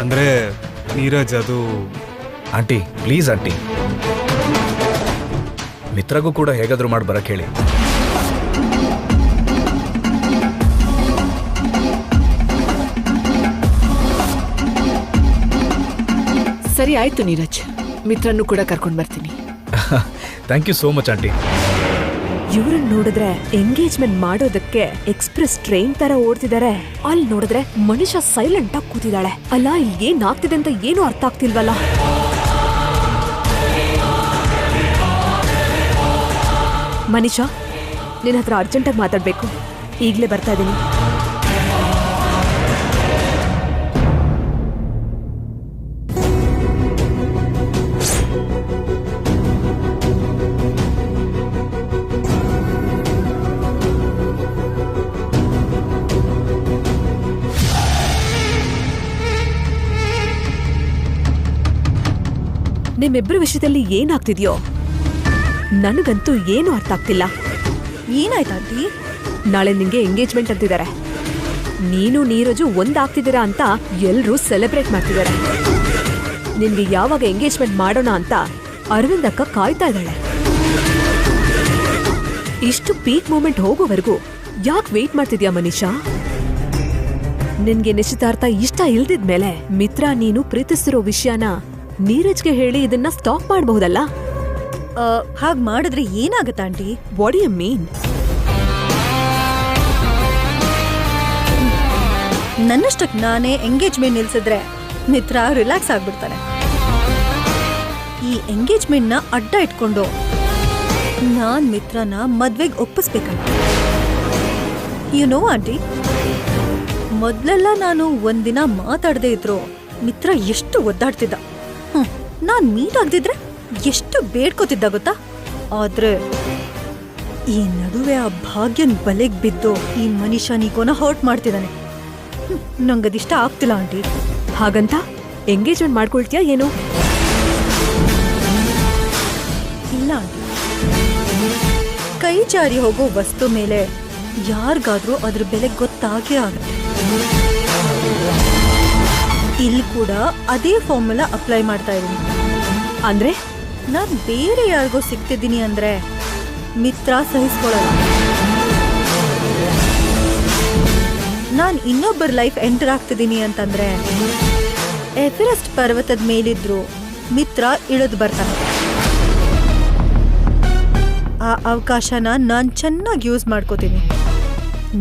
ಅಂದರೆ ನೀರಜ್ ಅದು aunty please aunty, ಮಿತ್ರಗೂ ಕೂಡ ಹೇಗಾದರೂ ಮಾಡಿ ಬರಕ್ಕೆ ಹೇಳಿ. ಸರಿ ಆಯ್ತು ನೀರಜ್, ಮಿತ್ರನ್ನು ಕೂಡ ಕರ್ಕೊಂಡು ಬರ್ತೀನಿ. Thank you so much aunty. ಇವ್ರನ್ನ ನೋಡಿದ್ರೆ ಎಂಗೇಜ್ಮೆಂಟ್ ಮಾಡೋದಕ್ಕೆ ಎಕ್ಸ್ಪ್ರೆಸ್ ಟ್ರೈನ್ ತರ ಓಡ್ತಿದ್ದಾರೆ. ಅಲ್ಲಿ ನೋಡಿದ್ರೆ ಮನುಷ್ಯ ಸೈಲೆಂಟ್ ಆಗಿ ಕೂತಿದ್ದಾಳೆ. ಅಲ್ಲ, ಇಲ್ಲಿ ಏನಾಗ್ತಿದೆ ಅಂತ ಏನು ಅರ್ಥ ಆಗ್ತಿಲ್ವಲ್ಲ. ಮನೀಷಾ, ನಿನ್ನ ಹತ್ರ ಅರ್ಜೆಂಟಾಗಿ ಮಾತಾಡ್ಬೇಕು. ಈಗಲೇ ಬರ್ತಾ ಇದ್ದೀನಿ. ನಿಮ್ಮಿಬ್ಬರ ವಿಷಯದಲ್ಲಿ ಏನಾಗ್ತಿದ್ಯೋ ನನಗಂತೂ ಏನು ಅರ್ಥ ಆಗ್ತಿಲ್ಲ. ಏನಾಯ್ತಾಂಟಿ? ನಾಳೆ ನಿಂಗೆ ಎಂಗೇಜ್ಮೆಂಟ್ ಅಂತಿದ್ದಾರೆ. ನೀನು ನೀರಜು ಒಂದಾಗ್ತಿದ್ದೀರಾ ಅಂತ ಎಲ್ಲರೂ ಸೆಲೆಬ್ರೇಟ್ ಮಾಡ್ತಿದ್ದಾರೆ. ನಿನ್ಗೆ ಯಾವಾಗ ಎಂಗೇಜ್ಮೆಂಟ್ ಮಾಡೋಣ ಅಂತ ಅರವಿಂದ್ ಅಕ್ಕ ಕಾಯ್ತಾ ಇದ್ದಾಳೆ. ಇಷ್ಟು ಪೀಕ್ ಮೂಮೆಂಟ್ ಹೋಗೋವರೆಗೂ ಯಾಕೆ ವೇಟ್ ಮಾಡ್ತಿದ್ಯಾ ಮನೀಷಾ? ನಿನ್ಗೆ ನಿಶ್ಚಿತಾರ್ಥ ಇಷ್ಟ ಇಲ್ದಿದ್ಮೇಲೆ ಮಿತ್ರ ನೀನು ಪ್ರೀತಿಸಿರೋ ವಿಷಯನ ನೀರಜ್ಗೆ ಹೇಳಿ ಇದನ್ನ ಸ್ಟಾಪ್ ಮಾಡಬಹುದಲ್ಲ? ಹಾಗ್ ಮಾಡಿದ್ರೆ ಏನಾಗತ್ತ ಆಂಟಿ? What you mean? ನನ್ನಷ್ಟಕ್ಕೆ ನಾನೇ ಎಂಗೇಜ್ಮೆಂಟ್ ನಿಲ್ಸಿದ್ರೆ ಮಿತ್ರ ರಿಲ್ಯಾಕ್ಸ್ ಆಗ್ಬಿಡ್ತಾನೆ. ಈ ಎಂಗೇಜ್ಮೆಂಟ್ ನ ಅಡ್ಡ ಇಟ್ಕೊಂಡು ನಾನ್ ಮಿತ್ರನ ಮದ್ವೆಗೆ ಒಪ್ಪಿಸ್ಬೇಕಂತ. ಯು ನೋ ಆಂಟಿ, ಮೊದ್ಲೆಲ್ಲ ನಾನು ಒಂದಿನ ಮಾತಾಡದೆ ಇದ್ರು ಮಿತ್ರ ಎಷ್ಟು ಒದ್ದಾಡ್ತಿದ್ದ. ನಾನ್ ಮೀಟ್ ಆಗದಿದ್ರೆ ಎಷ್ಟು ಬೇಡ್ಕೋತಿದ್ದ ಗೊತ್ತಾ? ಆದ್ರೆ ಈ ನಡುವೆ ಆ ಭಾಗ್ಯನ್ ಬಲೆಗ್ ಬಿದ್ದು ಈ ಮನುಷ್ಯ ನೀಗೋನ ಹರ್ಟ್ ಮಾಡ್ತಿದ್ದಾನೆ. ನಂಗದಿಷ್ಟ ಆಗ್ತಿಲ್ಲ ಆಂಟಿ. ಹಾಗಂತ ಎಂಗೇಜ್ಮೆಂಟ್ ಮಾಡ್ಕೊಳ್ತೀಯಾ ಏನು? ಇಲ್ಲ ಆಂಟಿ, ಕೈ ಜಾರಿ ಹೋಗೋ ವಸ್ತು ಮೇಲೆ ಯಾರಿಗಾದ್ರೂ ಅದ್ರ ಬೆಲೆ ಗೊತ್ತಾಗೇ ಆಗುತ್ತೆ. ಇಲ್ಲಿ ಕೂಡ ಅದೇ ಫಾರ್ಮುಲಾ ಅಪ್ಲೈ ಮಾಡ್ತಾ ಇದ್ದೀನಿ. ಅಂದ್ರೆ ನಾನ್ ಬೇರೆ ಯಾರಿಗೋ ಸಿಗ್ತಿದ್ದೀನಿ ಅಂದ್ರೆ ಮಿತ್ರ ಸಹಿಸ್ಕೊಳ್ಳಲ್ಲ. ನಾನ್ ಇನ್ನೊಬ್ಬರ ಲೈಫ್ ಎಂಟರ್ ಆಗ್ತಿದ್ದೀನಿ ಅಂತಂದ್ರೆ ಎವರೆಸ್ಟ್ ಪರ್ವತದ ಮೇಲಿದ್ರು ಮಿತ್ರ ಇಳಿದು ಬರ್ತಾನೆ. ಆ ಅವಕಾಶನ ನಾನ್ ಚೆನ್ನಾಗಿ ಯೂಸ್ ಮಾಡ್ಕೋತೀನಿ.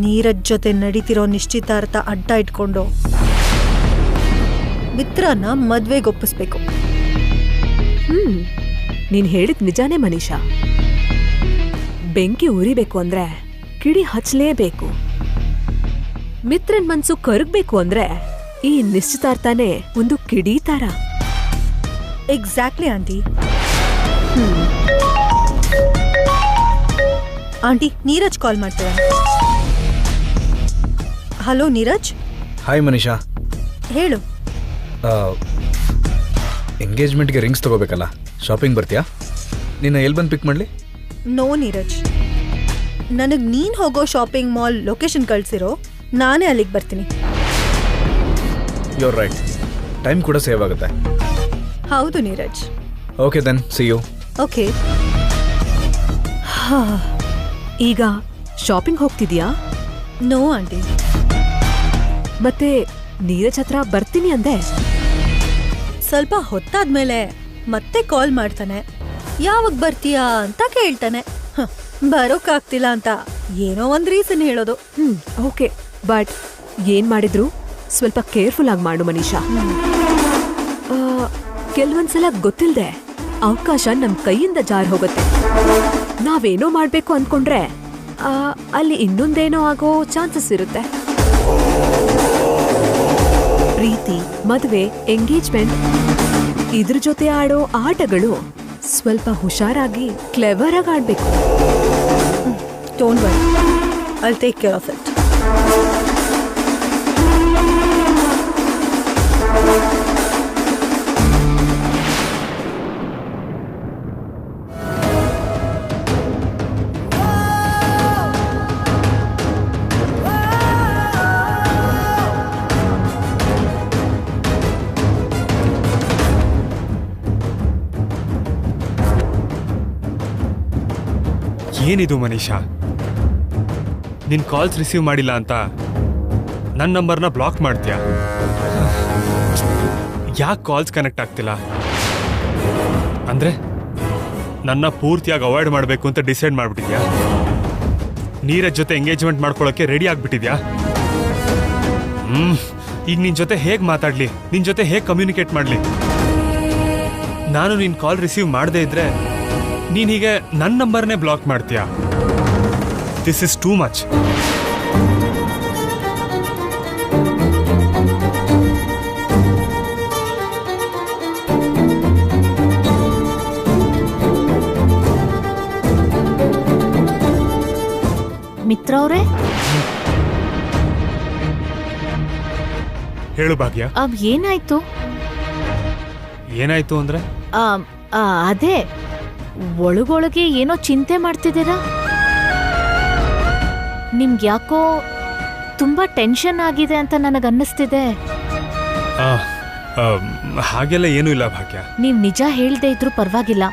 ನೀರಜ್ ಜೊತೆ ನಡೀತಿರೋ ನಿಶ್ಚಿತಾರ್ಥ ಅಡ್ಡ ಇಟ್ಕೊಂಡು ಮಿತ್ರನ ಮದ್ವೆಗೆ ಒಪ್ಪಿಸ್ಬೇಕು. ನೀನ್ ಹೇಳಿದ್ ನಿಜಾನೇ ಮನೀಷಾ. ಬೆಂಕಿ ಉರಿಬೇಕು ಅಂದ್ರೆ ಕಿಡಿ ಹಚ್ಚಲೇಬೇಕು. ಮಿತ್ರನ್ ಮನ್ಸು ಕರಗ್ಬೇಕು ಅಂದ್ರೆ ಈ ನಿಶ್ಚಿತಾರ್ಥನೇ ಒಂದು ಕಿಡಿ ತರ. Exactly aunty. Aunty, Neeraj call ಮಾಡ್ತಾರೆ. ಹಲೋ ನೀರಜ್. ಹಾಯ್ ಮನೀಷಾ. ಹೇಳು. ಎಂಗೇಜ್ಮೆಂಟ್ಗೆ ರಿಂಗ್ಸ್ ತಗೋಬೇಕಲ್ಲ, ಶಾಪಿಂಗ್ ಬರ್ತೀಯಾ? ನಿನ್ನ ಎಲ್ಲಿ ಬಂದು ಪಿಕ್ ಮಾಡಲಿ? ನೋ ನೀರಜ್, ನನಗೆ ನೀನು ಹೋಗೋ ಶಾಪಿಂಗ್ ಮಾಲ್ ಲೊಕೇಶನ್ ಕಳಿಸಿರೋ, ನಾನೇ ಅಲ್ಲಿಗೆ ಬರ್ತೀನಿ. ಯುವರ್ ರೈಟ್, ಟೈಮ್ ಕೂಡ ಸೇವ್ ಆಗುತ್ತೆ. ಹೌದು Neeraj. Okay then, see you. Okay. ಈಗ ಶಾಪಿಂಗ್ ಹೋಗ್ತಿದ್ಯಾ? No aunty. ಮತ್ತೆ ನೀರಜ್ ಹತ್ರ ಬರ್ತೀನಿ ಅಂದೆ. ಸ್ವಲ್ಪ ಹೊತ್ತಾದ್ಮೇಲೆ ಮತ್ತೆ ಕಾಲ್ ಮಾಡ್ತಾನೆ. ಯಾವಾಗ ಬರ್ತೀಯಾ ಅಂತ ಕೇಳ್ತಾನೆ. ಬರೋಕ್ಕಾಗ್ತಿಲ್ಲ ಅಂತ ಏನೋ ಒಂದ್ ರೀಸನ್ ಹೇಳೋದು. ಓಕೆ, ಬಟ್ ಏನ್ ಮಾಡಿದ್ರು ಸ್ವಲ್ಪ ಕೇರ್ಫುಲ್ ಆಗಿ ಮಾಡು ಮನೀಷಾ. ಕೆಲವೊಂದ್ಸಲ ಗೊತ್ತಿಲ್ದೆ ಅವಕಾಶ ನಮ್ ಕೈಯಿಂದ ಜಾರ್ ಹೋಗುತ್ತೆ. ನಾವೇನೋ ಮಾಡ್ಬೇಕು ಅನ್ಕೊಂಡ್ರೆ ಅಲ್ಲಿ ಇನ್ನೊಂದೇನೋ ಆಗೋ ಚಾನ್ಸಸ್ ಇರುತ್ತೆ. ಪ್ರೀತಿ, ಮದುವೆ, ಎಂಗೇಜ್ಮೆಂಟ್ ಇದ್ರ ಜೊತೆ ಆಡೋ ಆಟಗಳು ಸ್ವಲ್ಪ ಹುಷಾರಾಗಿ ಕ್ಲೆವರ್ ಆಗಿ ಆಡ್ಬೇಕು. Don't worry, I'll take care of it. ಏನಿದು ಮನೀಷಾ, ನಿನ್ ಕಾಲ್ಸ್ ರಿಸೀವ್ ಮಾಡಿಲ್ಲ ಅಂತ ನನ್ನ ನಂಬರ್ನ ಬ್ಲಾಕ್ ಮಾಡ್ತೀಯಾ? ಯಾಕೆ ಕಾಲ್ಸ್ ಕನೆಕ್ಟ್ ಆಗ್ತಿಲ್ಲ? ಅಂದ್ರೆ ನನ್ನ ಪೂರ್ತಿಯಾಗಿ ಅವಾಯ್ಡ್ ಮಾಡಬೇಕು ಅಂತ ಡಿಸೈಡ್ ಮಾಡ್ಬಿಟ್ಟಿದ್ಯಾ? ನೀರಜ್ ಜೊತೆ ಎಂಗೇಜ್ಮೆಂಟ್ ಮಾಡ್ಕೊಳ್ಳೋಕೆ ರೆಡಿ ಆಗ್ಬಿಟ್ಟಿದ್ಯಾ? ಈಗ ನಿನ್ ಜೊತೆ ಹೇಗ್ ಮಾತಾಡ್ಲಿ, ನಿನ್ ಜೊತೆ ಹೇಗ್ ಕಮ್ಯುನಿಕೇಟ್ ಮಾಡ್ಲಿ? ನಾನು ನಿನ್ ಕಾಲ್ ರಿಸೀವ್ ಮಾಡದೇ ಇದ್ರೆ ನೀನ್ ಹೀಗೆ ನನ್ನ ನಂಬರ್ನೇ ಬ್ಲಾಕ್ ಮಾಡ್ತೀಯಾ? This is too much. Mitra ಅವರೇ, ಹೇಳು ಭಾಗ್ಯ. ಏನಾಯ್ತು? ಏನಾಯ್ತು ಅಂದ್ರೆ? ಅದೇ ಒಳಗೊಳಗೆ ಏನೋ ಚಿಂತೆ ಮಾಡ್ತಿದ್ದೀರಾ. ನಿಮ್ಗೆ ಯಾಕೋ ತುಂಬಾ ಟೆನ್ಷನ್ ಆಗಿದೆ ಅಂತ ನನಗನ್ನಿಸ್ತಿದೆ. ಹಾಗೆಲ್ಲ ಏನೂ ಇಲ್ಲ ಭಾಗ್ಯ. ನೀವ್ ನಿಜ ಹೇಳ್ದೇ ಇದ್ರೂ ಪರವಾಗಿಲ್ಲ,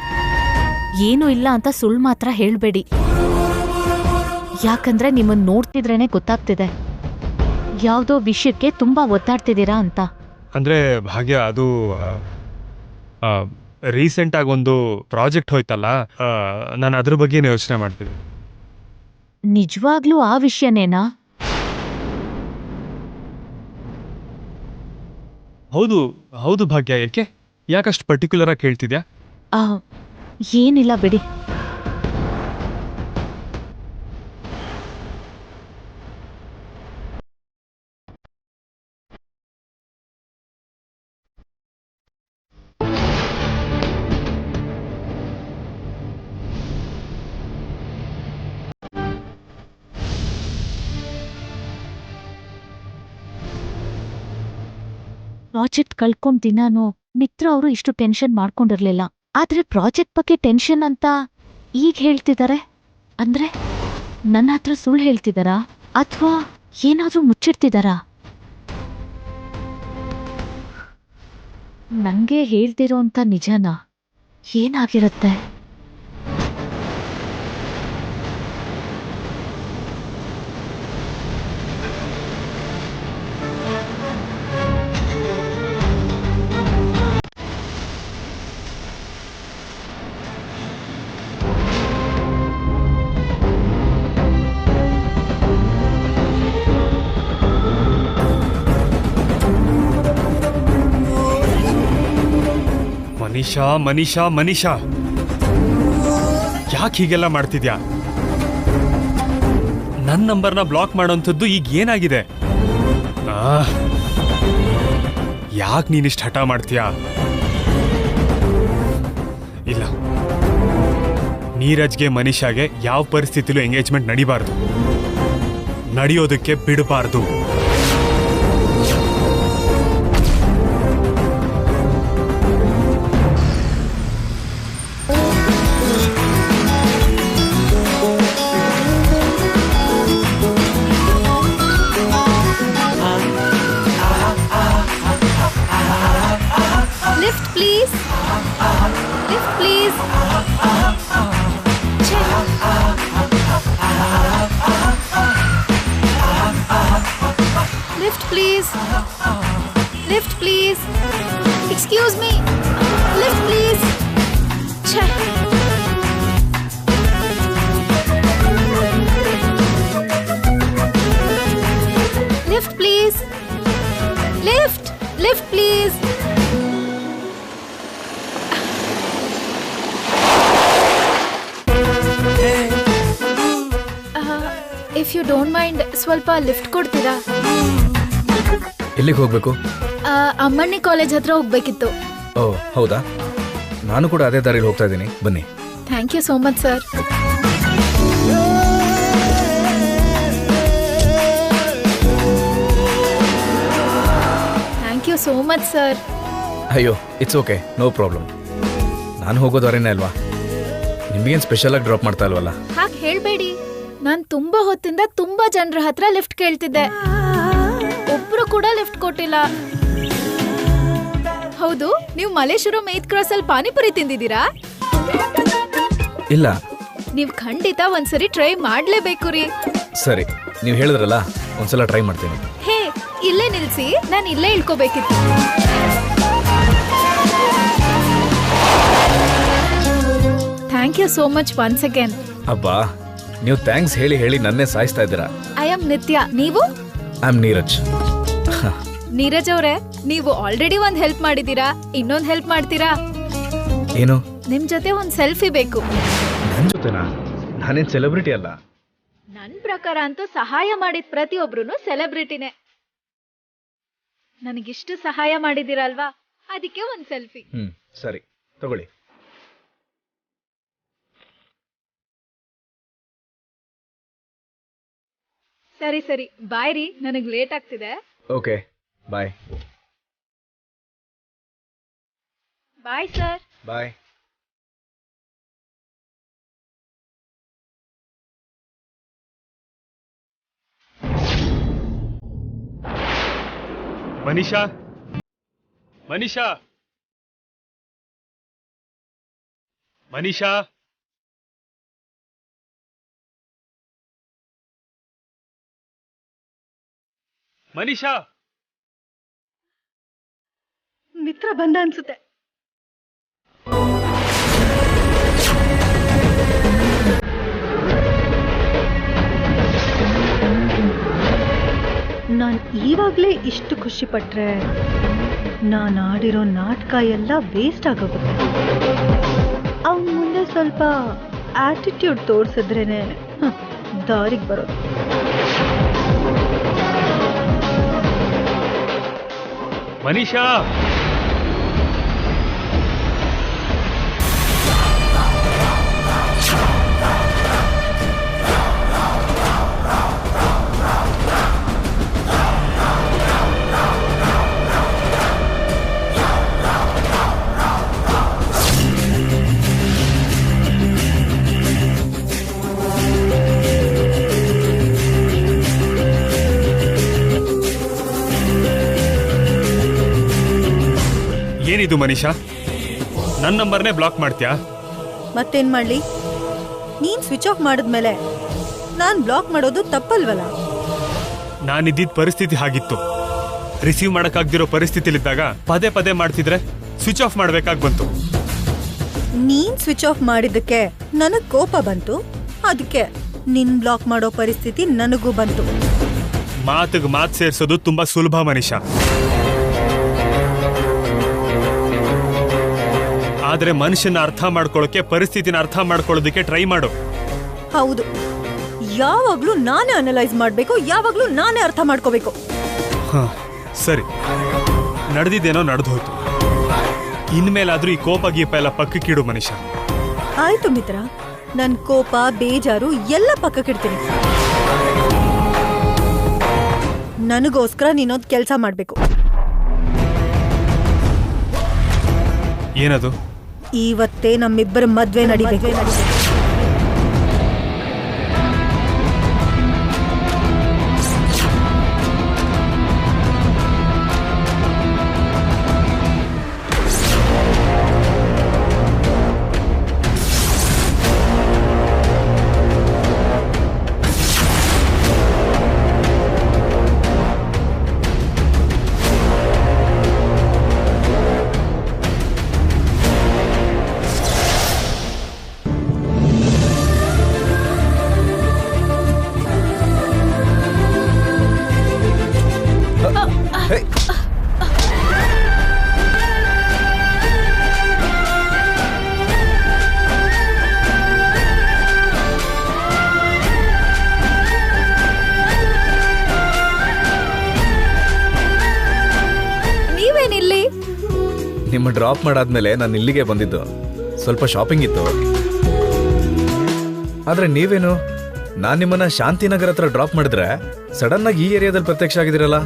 ಏನೂ ಇಲ್ಲ ಅಂತ ಸುಳ್ಳು ಮಾತ್ರ ಹೇಳ್ಬೇಡಿ. ಯಾಕಂದ್ರೆ ನಿಮ್ಮನ್ನ ನೋಡ್ತಿದ್ರೇನೆ ಗೊತ್ತಾಗ್ತಿದೆ ಯಾವ್ದೋ ವಿಷಯಕ್ಕೆ ತುಂಬಾ ಒತ್ತಾಡ್ತಿದ್ದೀರಾ ಅಂತ. ಅಂದ್ರೆ ಭಾಗ್ಯ, ಅದು ರೀಸೆಂಟ್ ಆಗಿ ಒಂದು ಪ್ರಾಜೆಕ್ಟ್ ಹೋಯ್ತಲ್ಲ, ನಾನು ಅದ್ರ ಬಗ್ಗೆನೇ ಯೋಚನೆ ಮಾಡ್ತಿದ್ದೆ. ನಿಜವಾಗ್ಲೂ ಆ ವಿಷಯನೇನಾ? ಹೌದು ಹೌದು ಭಾಗ್ಯ. ಯಾಕಷ್ಟು ಪರ್ಟಿಕ್ಯುಲರ್ ಆಗಿ ಕೇಳ್ತಿದ್ಯಾ? ಏನಿಲ್ಲ ಬಿಡಿ. ಪ್ರಾಜೆಕ್ಟ್ ಕಳ್ಕೊಂಡ್ ದಿನಾನು ಮಿತ್ರ ಅವರು ಇಷ್ಟು ಟೆನ್ಷನ್ ಮಾಡ್ಕೊಂಡಿರ್ಲಿಲ್ಲ. ಆದ್ರೆ ಪ್ರಾಜೆಕ್ಟ್ ಬಗ್ಗೆ ಟೆನ್ಷನ್ ಅಂತ ಈಗ ಹೇಳ್ತಿದ್ದಾರೆ ಅಂದ್ರೆ ನನ್ನ ಹತ್ರ ಸುಳ್ಳು ಹೇಳ್ತಿದಾರಾ ಅಥವಾ ಏನಾದ್ರೂ ಮುಚ್ಚಿಡ್ತಿದಾರಾ? ನಂಗೆ ಹೇಳ್ತಿರೋಂಥ ನಿಜನಾ? ಏನಾಗಿರುತ್ತೆ? ಮನೀಷಾ ಮನೀಷಾ ಮನೀಷಾ, ಯಾಕೆ ಹೀಗೆಲ್ಲ ಮಾಡ್ತಿದ್ಯಾ? ನನ್ನ ನಂಬರ್ನ ಬ್ಲಾಕ್ ಮಾಡೋಂಥದ್ದು ಈಗ ಏನಾಗಿದೆ? ಯಾಕೆ ನೀನಿಷ್ಟು ಹಠ ಮಾಡ್ತೀಯಾ? ಇಲ್ಲ, ನೀರಜ್ಗೆ ಮನೀಷಾಗೆ ಯಾವ ಪರಿಸ್ಥಿತಿಲೂ ಎಂಗೇಜ್ಮೆಂಟ್ ನಡಿಬಾರ್ದು, ನಡೆಯೋದಕ್ಕೆ ಬಿಡಬಾರ್ದು. Lift please, lift please. Lift please, lift please. Excuse me, lift please. Lift please, lift, lift please. If you don't mind ಸ್ವಲ್ಪ ಲಿಫ್ಟ್ ಕೊಡ್ತೀರಾ? ಎಲ್ಲಿಗೆ ಹೋಗ್ಬೇಕು? ಅಮ್ಮಣ್ಣಿ ಕಾಲೇಜ್ ಹತ್ರ ಹೋಗ್ಬೇಕಿತ್ತು. ಓ ಹೌದಾ, ನಾನು ಕೂಡ ಅದೇ ದಾರಿಲಿ ಹೋಗ್ತಾ ಇದ್ದೀನಿ, ಬನ್ನಿ. Thank you so much sir. Thank you so much sir. ಅಯ್ಯೋ ಇಟ್ಸ್ ಓಕೆ, ನೋ ಪ್ರಾಬ್ಲಮ್. ನಾನು ಹೋಗೋ ದಾರಿನೇ ಅಲ್ವಾ, ನಿಮಗೇನು ಸ್ಪೆಷಲಾಗಿ ಡ್ರಾಪ್ ಮಾಡ್ತಾ ಇಲ್ವಲ್ಲ. ಹಾಗೆ ಹೇಳ್ಬೇಡಿ, ನಾನು ತುಂಬಾ ಹೊತ್ತಿಂದ ತುಂಬಾ ಜನರ ಹತ್ರ ಲಿಫ್ಟ್ ಕೇಳ್ತಿದ್ದೆ, ಒಬ್ರು ಕೂಡ ಲಿಫ್ಟ್ ಕೊಟ್ಟಿಲ್ಲ. ಹೌದು, ನೀವು ಮಲೇಶ್ವರಂ 8th ಕ್ರಾಸ್ ಅಲ್ಲಿ ಪಾನಿಪುರಿ ತಿಂದಿದ್ದೀರಾ? ಇಲ್ಲ, ನೀವ್ ಖಂಡಿತ ಒಂದ್ಸರಿ ಟ್ರೈ ಮಾಡ್ಲೇಬೇಕು ರೀ. ಸರಿ, ನೀವು ಹೇಳಿದ್ರಲ್ಲ ಒಂದ್ಸಲ ಟ್ರೈ ಮಾಡ್ತೀನಿ. ಹೇ, ಇಲ್ಲೇ ನಿಲ್ಸಿ, ನಾನು ಇಲ್ಲೇ ಇಳ್ಕೋಬೇಕಿತ್ತು. Thank you so much once again. ಅಬ್ಬಾ, ನೀವು ಥ್ಯಾಂಕ್ಸ್ ಹೇಳಿ ಹೇಳಿ ನನ್ನೇ ಸಾಯಿಸ್ತಾ ಇದ್ದೀರಾ. ಐ ಆಮ್ ನಿತ್ಯ, ನೀವು? I am Neeraj. ನೀರಜ್ ಅವರೇ, ನೀವು ಆಲ್ರೆಡಿ ಒಂದ್ ಹೆಲ್ಪ್ ಮಾಡಿದೀರಾ, ಇನ್ನೊಂದ್ ಹೆಲ್ಪ್ ಮಾಡ್ತೀರಾ? ಏನು? ನಿಮ್ ಜೊತೆ ಒಂದ್ ಸೆಲ್ಫಿ ಬೇಕು. ನನ್ನ ಜೊತೆನಾ? ನಾನೇನ್ ಸೆಲೆಬ್ರಿಟಿ ಅಲ್ಲ. ನನ್ ಪ್ರಕಾರ ಅಂತೂ ಸಹಾಯ ಮಾಡಿದ ಪ್ರತಿಯೊಬ್ರು ಸೆಲೆಬ್ರಿಟಿನೇ. ನನಗಿಷ್ಟು ಸಹಾಯ ಮಾಡಿದಿರಲ್ವಾ, ಅದಕ್ಕೆ ಒಂದ್ ಸೆಲ್ಫಿ. ಸರಿ, ತಗೊಳ್ಳಿ. ಸರಿ ಸರಿ, ಬಾಯ್ ರೀ, ನನಗ್ ಲೇಟ್ ಆಗ್ತಿದೆ. Okay, bye. Bye sir. Bye. Manisha, Manisha, Manisha. Manisha, Mitra ಬಂದ ಅನ್ಸುತ್ತೆ. ನಾನ್ ಈವಾಗ್ಲೇ ಇಷ್ಟು ಖುಷಿ ಪಟ್ರೆ ನಾನ್ ಆಡಿರೋ ನಾಟಕ ಎಲ್ಲ ವೇಸ್ಟ್ ಆಗೋಗುತ್ತೆ. ಅವ್ನ ಮುಂದೆ ಸ್ವಲ್ಪ ಆಟಿಟ್ಯೂಡ್ ತೋರ್ಸಿದ್ರೇನೆ ದಾರಿಗೆ ಬರೋದು. ಮನೀಷಾ. ಏನಿದು ಮನೀಷಾ, ನನ್ನ ನಂಬರ್ನೇ ಬ್ಲಾಕ್ ಮಾಡ್ತೀಯಾ? ಮತ್ತೇನ್ ಮಾಡ್ಲಿ? ನೀನ್ ಸ್ವಿಚ್ ಆಫ್ ಮಾಡಿದ್ಮೇಲೆ ನಾನ್ ಬ್ಲಾಕ್ ಮಾಡೋದು ತಪ್ಪಲ್ವಲ್ಲ? ನಾನಿದ್ದಿದ್ದ ಪರಿಸ್ಥಿತಿ ಹಾಗಿತ್ತು. ರಿಸೀವ್ ಮಾಡಕ್ಕಾಗ್ದಿರೋ ಪರಿಸ್ಥಿತಿಲಿದ್ದಾಗ ಪದೇ ಪದೇ ಮಾಡ್ತಿದ್ರೆ ಸ್ವಿಚ್ ಆಫ್ ಮಾಡ್ಬೇಕಾಗ್ ಬಂತು. ನೀನ್ ಸ್ವಿಚ್ ಆಫ್ ಮಾಡಿದ್ದಕ್ಕೆ ನನಗ್ ಕೋಪ ಬಂತು, ಅದಕ್ಕೆ ನಿನ್ ಬ್ಲಾಕ್ ಮಾಡೋ ಪರಿಸ್ಥಿತಿ ನನಗೂ ಬಂತು. ಮಾತಿಗೆ ಮಾತು ಸೇರ್ಸೋದು ತುಂಬಾ ಸುಲಭ ಮನೀಷಾ, ಆದ್ರೆ ಮನುಷ್ಯನ ಅರ್ಥ ಮಾಡ್ಕೊಳ್ಳೋಕೆ ಪರಿಸ್ಥಿತಿನ ಅರ್ಥ ಮಾಡ್ಕೊಳ್ಳೋದಕ್ಕೆ ಟ್ರೈ ಮಾಡು. ಹೌದು, ಯಾವಾಗ್ಲೂ ನಾನೇ ಅನಲೈಸ್ ಮಾಡ್ಬೇಕು, ಯಾವಾಗ್ಲೂ ನಾನೇ ಅರ್ಥ ಮಾಡ್ಕೋಬೇಕು. ಸರಿ, ನಡೆದಿದ್ದೇನೋ ನಡೆದು ಹೋಯ್ತು. ಇನ್ಮೇಲಾದ್ರೂ ಈ ಕೋಪ ಗೀಪ ಎಲ್ಲ ಪಕ್ಕಕ್ಕಿಡು ಮನೀಷಾ. ಆಯ್ತು ಮಿತ್ರ, ನನ್ ಕೋಪ ಬೇಜಾರು ಎಲ್ಲ ಪಕ್ಕಕ್ಕಿಡ್ತೀನಿ. ನನಗೋಸ್ಕರ ನೀನೊಂದ್ ಕೆಲ್ಸ ಮಾಡ್ಬೇಕು. ಏನದು? ಇವತ್ತೇ ನಮ್ಮಿಬ್ಬರ ಮದ್ವೆ ನಡಿಬೇಕು. ನಿಮ್ಮ ಡ್ರಾಪ್ ಮಾಡಾದ್ಮೇಲೆ ನಾನು ಇಲ್ಲಿಗೆ ಬಂದಿದ್ದು. ಸ್ವಲ್ಪ ಶಾಪಿಂಗ್ ಇತ್ತು. ಆದ್ರೆ ನೀವೇನು, ನಾನು ನಿಮ್ಮನ್ನ ಶಾಂತಿನಗರ ಹತ್ರ ಡ್ರಾಪ್ ಮಾಡಿದ್ರೆ ಸಡನ್ ಆಗಿ ಈ ಏರಿಯಾದಲ್ಲಿ ಪ್ರತ್ಯಕ್ಷ ಆಗಿದ್ದೀರಲ್ಲ?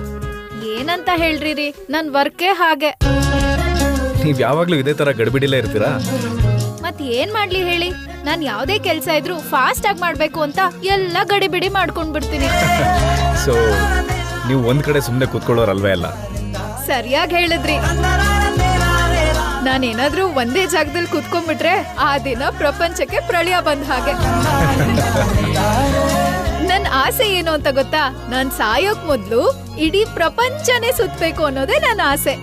ಏನಂತ ಹೇಳ್ರಿ, ನನ್ ವರ್ಕೇ ಹಾಗೆ. ನೀವ್ ಯಾವಾಗ್ಲೂ ಇದೇ ತರ ಗಡಿಬಿಡಿಲೇ ಇರ್ತೀರಾ? ಮತ್ ಏನ್ ಮಾಡ್ಲಿ ಹೇಳಿ, ನಾನ್ ಯಾವ್ದೇ ಕೆಲ್ಸ ಇದ್ರು ಫಾಸ್ಟ್ ಆಗಿ ಮಾಡ್ಬೇಕು ಅಂತ ಎಲ್ಲ ಗಡಿಬಿಡಿ ಮಾಡ್ಕೊಂಡ್ ಬಿಡ್ತೀನಿ. ಸೊ ನೀವು ಒಂದ್ ಕಡೆ ಸುಮ್ನೆ ಕೂತ್ಕೊಳ್ಳೋರಲ್ವೇ ಅಲ್ಲ? ಸರಿಯಾಗಿ ಹೇಳಿದ್ರಿ. ನಾನೇನಾದ್ರೂ ಒಂದೇ ಜಾಗದಲ್ಲಿ ಕುತ್ಕೊಂಡ್ಬಿಟ್ರೆ ಆ ದಿನ ಪ್ರಪಂಚಕ್ಕೆ ಪ್ರಳಯ ಬಂದ ಹಾಗೆ. ನನ್ ಆಸೆ ಏನು ಅಂತ ಗೊತ್ತಾ? ನಾನ್ ಸಾಯೋಕ್ ಮೊದ್ಲು ಇಡೀ ಪ್ರಪಂಚನೇ ಸುತ್ಬೇಕು ಅನ್ನೋದೇ ನನ್ನ ಆಸೆ.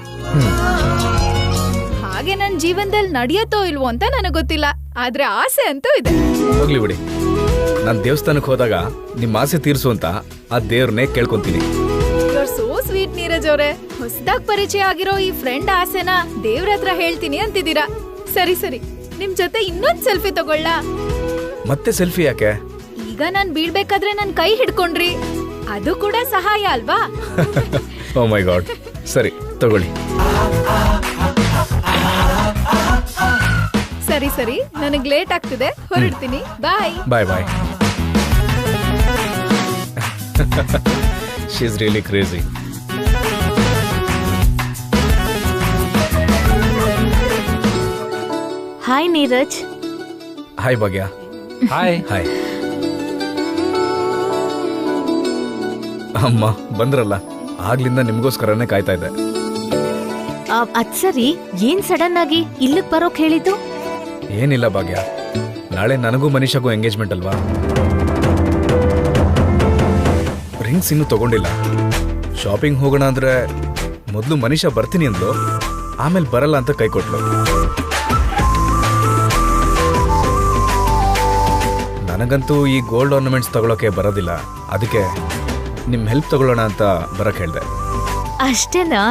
ಹಾಗೆ ನನ್ ಜೀವನದಲ್ಲಿ ನಡೆಯತ್ತೋ ಇಲ್ವೋ ಅಂತ ನನಗ್ ಗೊತ್ತಿಲ್ಲ, ಆದ್ರೆ ಆಸೆ ಅಂತೂ ಇದೆ. ಹೋಗ್ಲಿ ಬಿಡಿ, ನಾನ್ ದೇವಸ್ಥಾನಕ್ಕೆ ಹೋದಾಗ ನಿಮ್ ಆಸೆ ತೀರ್ಸು ಅಂತ ಆ ದೇವ್ರನ್ನೇ ಕೇಳ್ಕೊಂತೀನಿ. ಸೋ ಸ್ವೀಟ್ ನೀರಜ್ ಅವ್ರೆ, ಹೊಸದಾಗ್ ಪರಿಚಯ ಆಗಿರೋ ಈ ಫ್ರೆಂಡ್ ಆಸೆನ ದೇವ್ರ ಹತ್ರ ಹೇಳ್ತೀನಿ ಅಂತಿದ್ದೀರಾ. ಸರಿ ಸರಿ, ನಿಮ್ ಜೊತೆ ಇನ್ನೊಂದ್ ಸೆಲ್ಫಿ ತಗೊಳ್ಳ? ಮತ್ತೆ ಸೆಲ್ಫಿ ಯಾಕೆ? ಈಗ ನಾನ್ ಬೀಳ್ಬೇಕಾದ್ರೆ ನನ್ ಕೈ ಹಿಡ್ಕೊಂಡ್ರಿ, ಅದು ಕೂಡ ಸಹಾಯ ಅಲ್ವಾ? ಓ ಮೈ ಗಾಡ್. ಸರಿ ತಗೊಳ್ಳಿ. ಸರಿ ಸರಿ, ನನಗ್ ಲೇಟ್ ಆಗ್ತಿದೆ, ಹೊರಡ್ತೀನಿ. ಬಾಯ್ ಬಾಯ್ ಬಾಯ್. She's really crazy. Hi Neeraj. Hi ಭಾಗ್ಯ. ಹಾಯ್. ಹಾಯ್. ಅಮ್ಮ ಬಂದ್ರಲ್ಲ, ಆಗ್ಲಿಂದ ನಿಮ್ಗೋಸ್ಕರನೇ ಕಾಯ್ತಾ ಇದ್ದೆ. ಅದ್ ಸರಿ, ಏನ್ ಸಡನ್ ಆಗಿ ಇಲ್ಲಿಗ್ ಬರೋಕ್ ಹೇಳಿದ್ದು? ಏನಿಲ್ಲ ಭಾಗ್ಯ, ನಾಳೆ ನನಗೂ ಮನೀಷಾಗೂ ಎಂಗೇಜ್ಮೆಂಟ್ ಅಲ್ವಾ. ರಿಂಗ್ಸ್ ಇನ್ನೂ ತಗೊಂಡಿಲ್ಲ. ಶಾಪಿಂಗ್ ಹೋಗೋಣ ಅಂದ್ರೆ ಮೊದಲು ಮನೀಷಾ ಬರ್ತೀನಿ ಅಂದ್ಲು, ಆಮೇಲೆ ಬರಲ್ಲ ಅಂತ ಕೈ ಕೊಟ್ಲು. ನನಗಂತೂ ಈ ಗೋಲ್ಡ್ ಆರ್ನಮೆಂಟ್ಸ್ ತಗೊಳಕ್ಕೆ ಬರೋದಿಲ್ಲ, ಅದಕ್ಕೆ ನಿಮ್ ಹೆಲ್ಪ್ ತಗೊಳ್ಳೋಣ ಅಂತ ಬರಕ್ ಹೇಳ್ದೆ. ಅಷ್ಟೇನಾ?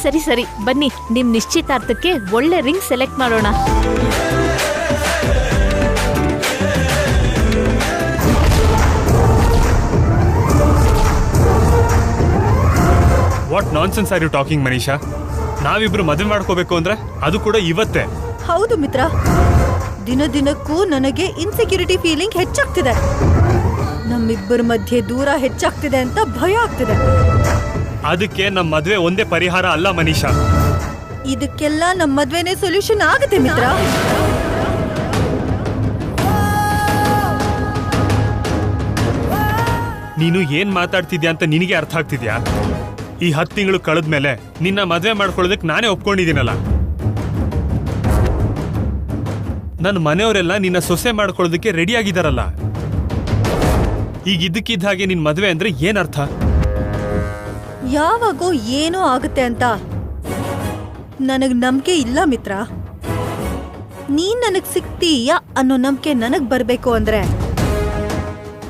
ಸರಿ ಸರಿ, ಬನ್ನಿ ನಿಮ್ ನಿಶ್ಚಿತಾರ್ಥಕ್ಕೆ ಒಳ್ಳೆ ರಿಂಗ್ ಸೆಲೆಕ್ಟ್ ಮಾಡೋಣ. What nonsense are you talking Manisha? ನಾವಿಬ್ರು ಮದುವೆ ಮಾಡ್ಕೋಬೇಕು ಅಂದ್ರೆ ಅದು ಕೂಡ ಇವತ್ತೇ. ಹೌದು ಮಿತ್ರ, ದಿನ ದಿನಕ್ಕೂ ನನಗೆ ಇನ್ಸೆಕ್ಯೂರಿಟಿ ಫೀಲಿಂಗ್ ಹೆಚ್ಚಾಗ್ತಿದೆ. ನಮ್ಮಿಬ್ಬರ ಮಧ್ಯೆ ದೂರ ಹೆಚ್ಚಾಗ್ತಿದೆ ಅಂತ ಭಯ ಆಗ್ತಿದೆ. ಅದಕ್ಕೆ ನಮ್ಮ ಮದುವೆ ಒಂದೇ ಪರಿಹಾರ ಅಲ್ಲ ಮನೀಷಾ. ಇದಕ್ಕೆಲ್ಲ ನಮ್ಮ ಮದ್ವೆನೇ ಸೊಲ್ಯೂಷನ್ ಆಗುತ್ತೆ ಮಿತ್ರ. ನೀನು ಏನ್ ಮಾತಾಡ್ತಿದ್ಯಾ ಅಂತ ನಿನಗೆ ಅರ್ಥ ಆಗ್ತಿದ್ಯಾ? ಈ 10 ತಿಂಗಳು ಕಳೆದ್ಮೇಲೆ ನಿನ್ನ ಮದುವೆ ಮಾಡ್ಕೊಳ್ಳೋದಕ್ಕೆ ನಾನೇ ಒಪ್ಕೊಂಡಿದ್ದೀನಲ್ಲ. ನನ್ನ ಮನೆಯವರೆಲ್ಲ ನಿನ್ನ ಸೊಸೆ ಮಾಡ್ಕೊಳ್ಳೋದಕ್ಕೆ ರೆಡಿ ಆಗಿದಾರಲ್ಲ. ಈಗ ಇದ್ದಕ್ಕಿದ್ದ ಹಾಗೆ ನಿನ್ ಮದುವೆ ಅಂದ್ರೆ ಏನ್ ಅರ್ಥ? ಯಾವಾಗೋ ಏನೋ ಆಗುತ್ತೆ ಅಂತ ನನಗ್ ನಂಬಿಕೆ ಇಲ್ಲ ಮಿತ್ರ. ನೀನ್ ನನಗ್ ಸಿಗ್ತೀಯಾ ಅನ್ನೋ ನಂಬಿಕೆ ನನಗ್ ಬರ್ಬೇಕು ಅಂದ್ರೆ,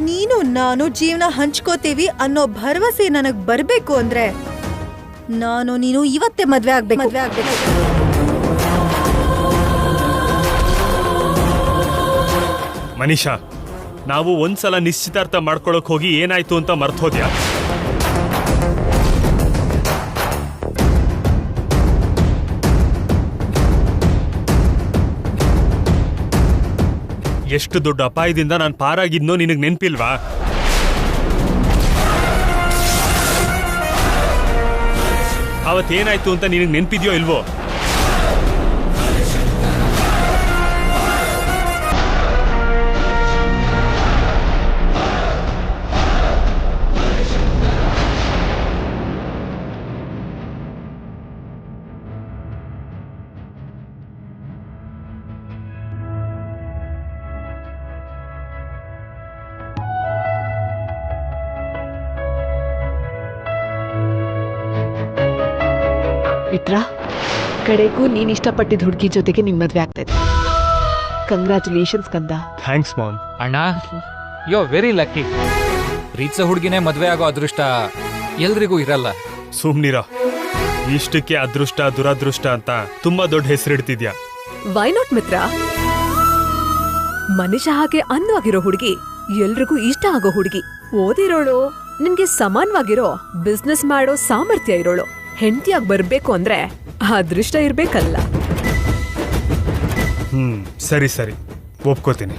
ನೀನು ನಾನು ಜೀವನ ಹಂಚ್ಕೋತೀವಿ ಅನ್ನೋ ಭರವಸೆ ನನಗ್ ಬರ್ಬೇಕು ಅಂದ್ರೆ, ನಾನು ನೀನು ಇವತ್ತೇ ಮದ್ವೆ ಆಗ್ಬೇಕು. ಮನೀಷಾ, ನಾವು ಒಂದ್ಸಲ ನಿಶ್ಚಿತಾರ್ಥ ಮಾಡ್ಕೊಳಕ್ ಹೋಗಿ ಏನಾಯ್ತು ಅಂತ ಮರ್ತೋದ್ಯಾ? ಎಷ್ಟು ದೊಡ್ಡ ಅಪಾಯದಿಂದ ನಾನು ಪಾರಾಗಿದ್ನೋ ನಿನಗೆ ನೆನ್ಪಿಲ್ವಾ? ಅವತ್ತೇನಾಯ್ತು ಅಂತ ನಿನಗೆ ನೆನ್ಪಿದ್ಯೋ ಇಲ್ವೋ? ಮಿತ್ರ, ಕಡೆಗೂ ನೀನ್ ಇಷ್ಟಪಟ್ಟಿದ್ದ ಹುಡುಗಿ ಜೊತೆಗೆ ನಿನ್ ಮದ್ವೆ ಆಗ್ತಾ ಇದೆ. ಕಂಗ್ರ್ಯಾಚುಲೇಷನ್ಸ್ ಕಂದ. Thanks mom. ಅಣ್ಣ, ಯೋ ವೆರಿ ಲಕ್ಕಿ. ಪ್ರೀತಿಸೋ ಹುಡುಗಿನೇ ಮದ್ವೆ ಆಗೋ ಅದೃಷ್ಟ ಎಲ್ರಿಗೂ ಇರಲ್ಲ. ಸುಮ್ನಿರ, ಇಷ್ಟಕ್ಕೆ ಅದೃಷ್ಟ ದುರದೃಷ್ಟ ಅಂತ ತುಂಬಾ ದೊಡ್ಡ ಹೆಸರಿಡ್ತಿದ್ಯಾ. ವೈ ನಾಟ್ ಮಿತ್ರ? ಮನುಷ್ಯ ಹಾಗೆ ಅಂದವಾಗಿರೋ ಹುಡುಗಿ, ಎಲ್ರಿಗೂ ಇಷ್ಟ ಆಗೋ ಹುಡುಗಿ, ಓದಿರೋಳು, ನಿನ್ಗೆ ಸಮಾನವಾಗಿರೋ ಬಿಸ್ನೆಸ್ ಮಾಡೋ ಸಾಮರ್ಥ್ಯ ಇರೋಳು ಹೆಂಡತಿಯಾಗಿ ಬರ್ಬೇಕು ಅಂದ್ರೆ ಅದೃಷ್ಟ ಇರ್ಬೇಕಲ್ಲ. ಸರಿ ಸರಿ, ಒಪ್ಕೋತೀನಿ.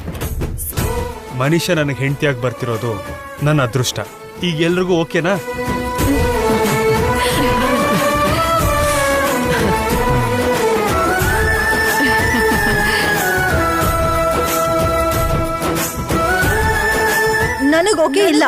ಮನುಷ್ಯ ನನಗೆ ಹೆಂಡತಿಯಾಗಿ ಬರ್ತಿರೋದು ನನ್ನ ಅದೃಷ್ಟ. ಈಗ ಎಲ್ರಿಗೂ ಓಕೆನಾ? ನನಗ್ ಓಕೆ ಇಲ್ಲ.